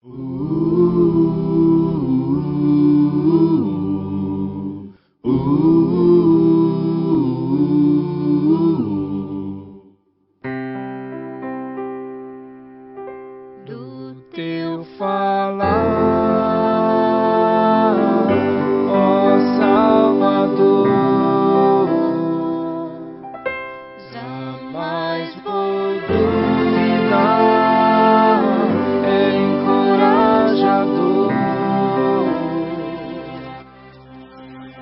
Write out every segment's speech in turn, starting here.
Do teu falar, ó Salvador, jamais vou duvidar, é encorajador.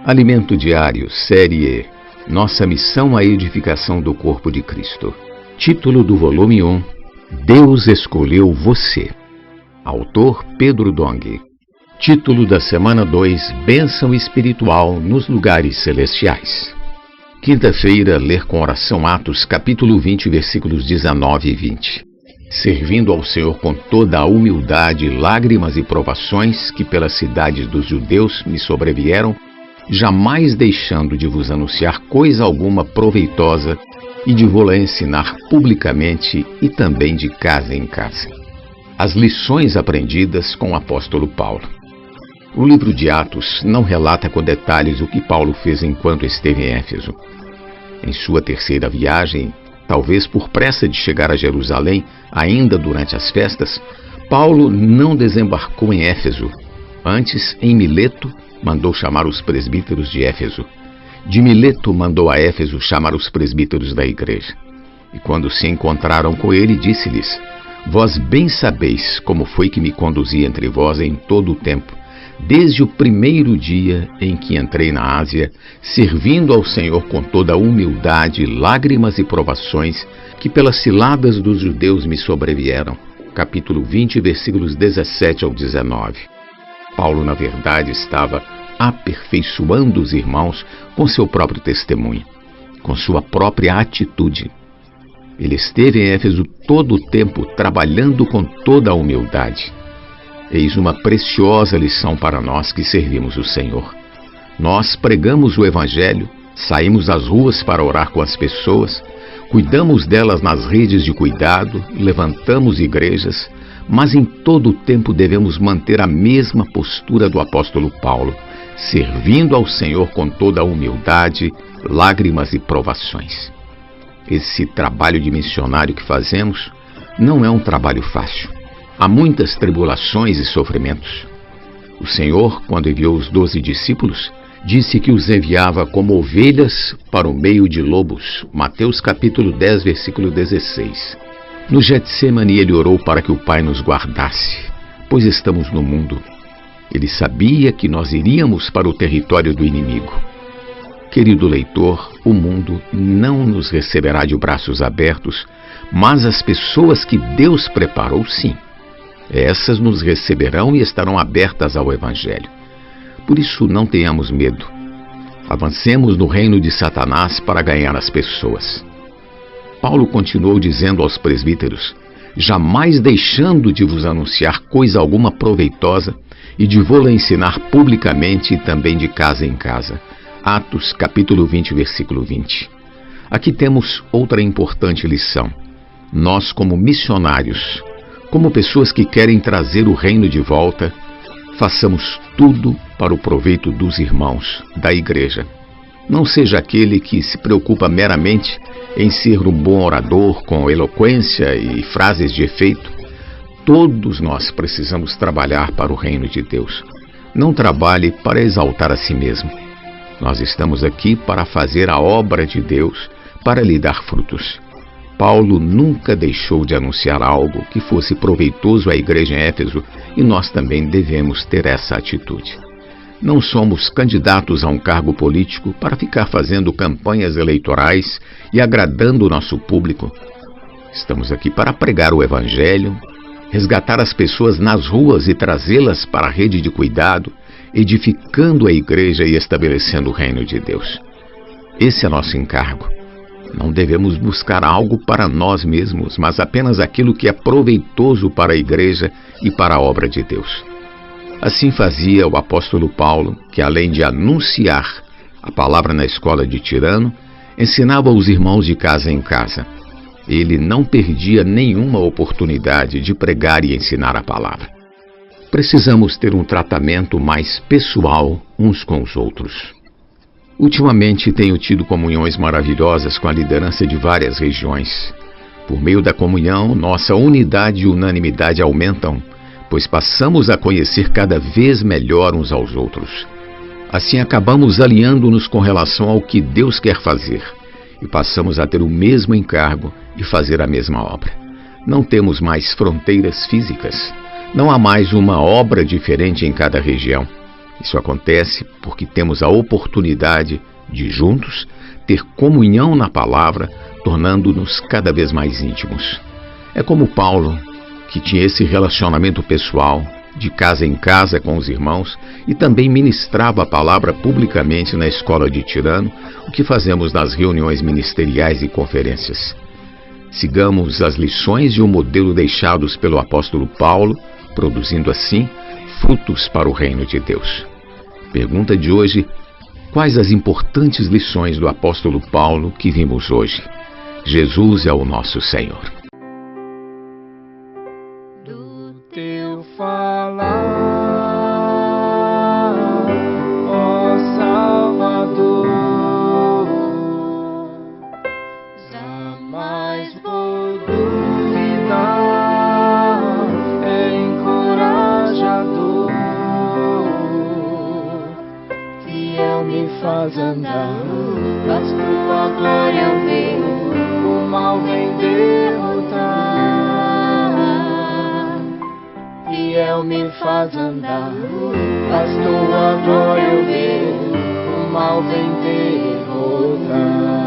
Alimento Diário, Série E. Nossa missão, a edificação do corpo de Cristo. Título do volume 1. Deus escolheu você. Autor Pedro Dong. Título da semana 2. Bênção espiritual nos lugares celestiais. Quinta-feira, ler com oração Atos, capítulo 20, versículos 19 e 20. Servindo ao Senhor com toda a humildade, lágrimas e provações que pelas cidades dos judeus me sobrevieram, jamais deixando de vos anunciar coisa alguma proveitosa e de vô-la ensinar publicamente e também de casa em casa. As lições aprendidas com o apóstolo Paulo. O livro de Atos não relata com detalhes o que Paulo fez enquanto esteve em Éfeso. Em sua terceira viagem, talvez por pressa de chegar a Jerusalém ainda durante as festas, Paulo não desembarcou em Éfeso. Antes, em Mileto, mandou chamar os presbíteros de Éfeso. De Mileto mandou a Éfeso chamar os presbíteros da igreja. E quando se encontraram com ele, disse-lhes: Vós bem sabeis como foi que me conduzi entre vós em todo o tempo, desde o primeiro dia em que entrei na Ásia, servindo ao Senhor com toda a humildade, lágrimas e provações que pelas ciladas dos judeus me sobrevieram. Capítulo 20, versículos 17 ao 19. Paulo, na verdade, estava aperfeiçoando os irmãos com seu próprio testemunho, com sua própria atitude. Ele esteve em Éfeso todo o tempo trabalhando com toda a humildade. Eis uma preciosa lição para nós que servimos o Senhor. Nós pregamos o Evangelho, saímos às ruas para orar com as pessoas, cuidamos delas nas redes de cuidado, levantamos igrejas, mas em todo o tempo devemos manter a mesma postura do apóstolo Paulo, servindo ao Senhor com toda a humildade, lágrimas e provações. Esse trabalho de missionário que fazemos não é um trabalho fácil. Há muitas tribulações e sofrimentos. O Senhor, quando enviou os 12 discípulos, disse que os enviava como ovelhas para o meio de lobos. Mateus capítulo 10, versículo 16. No Getsemane ele orou para que o Pai nos guardasse, pois estamos no mundo. Ele sabia que nós iríamos para o território do inimigo. Querido leitor, o mundo não nos receberá de braços abertos, mas as pessoas que Deus preparou, sim. Essas nos receberão e estarão abertas ao Evangelho. Por isso, não tenhamos medo. Avancemos no reino de Satanás para ganhar as pessoas. Paulo continuou dizendo aos presbíteros: jamais deixando de vos anunciar coisa alguma proveitosa e de vô-la ensinar publicamente e também de casa em casa. Atos capítulo 20, versículo 20. Aqui temos outra importante lição. Nós, como missionários, como pessoas que querem trazer o reino de volta, façamos tudo para o proveito dos irmãos, da igreja. Não seja aquele que se preocupa meramente em ser um bom orador com eloquência e frases de efeito. Todos nós precisamos trabalhar para o reino de Deus. Não trabalhe para exaltar a si mesmo. Nós estamos aqui para fazer a obra de Deus, para lhe dar frutos. Paulo nunca deixou de anunciar algo que fosse proveitoso à igreja em Éfeso, e nós também devemos ter essa atitude. Não somos candidatos a um cargo político para ficar fazendo campanhas eleitorais e agradando o nosso público. Estamos aqui para pregar o Evangelho, resgatar as pessoas nas ruas e trazê-las para a rede de cuidado, edificando a igreja e estabelecendo o reino de Deus. Esse é nosso encargo. Não devemos buscar algo para nós mesmos, mas apenas aquilo que é proveitoso para a igreja e para a obra de Deus. Assim fazia o apóstolo Paulo, que além de anunciar a palavra na escola de Tirano, ensinava os irmãos de casa em casa. Ele não perdia nenhuma oportunidade de pregar e ensinar a palavra. precisamos ter um tratamento mais pessoal uns com os outros. Ultimamente tenho tido comunhões maravilhosas com a liderança de várias regiões. Por meio da comunhão, nossa unidade e unanimidade aumentam, pois passamos a conhecer cada vez melhor uns aos outros. Assim acabamos alinhando-nos com relação ao que Deus quer fazer e passamos a ter o mesmo encargo de fazer a mesma obra. Não temos mais fronteiras físicas. Não há mais uma obra diferente em cada região. Isso acontece porque temos a oportunidade de, juntos, ter comunhão na palavra, tornando-nos cada vez mais íntimos. É como Paulo, que tinha esse relacionamento pessoal, de casa em casa com os irmãos, e também ministrava a palavra publicamente na escola de Tirano, o que fazemos nas reuniões ministeriais e conferências. Sigamos as lições e o modelo deixados pelo apóstolo Paulo, produzindo assim frutos para o reino de Deus. Pergunta de hoje: quais as importantes lições do apóstolo Paulo que vimos hoje? Jesus é o nosso Senhor. Do teu falar, ó Salvador, jamais vou duvidar, é encorajador, fiel me faz andar, faz tua glória eu ver, o mal vem derrotar. Fiel me faz andar, faz tua glória eu ver, o mal vem derrotar.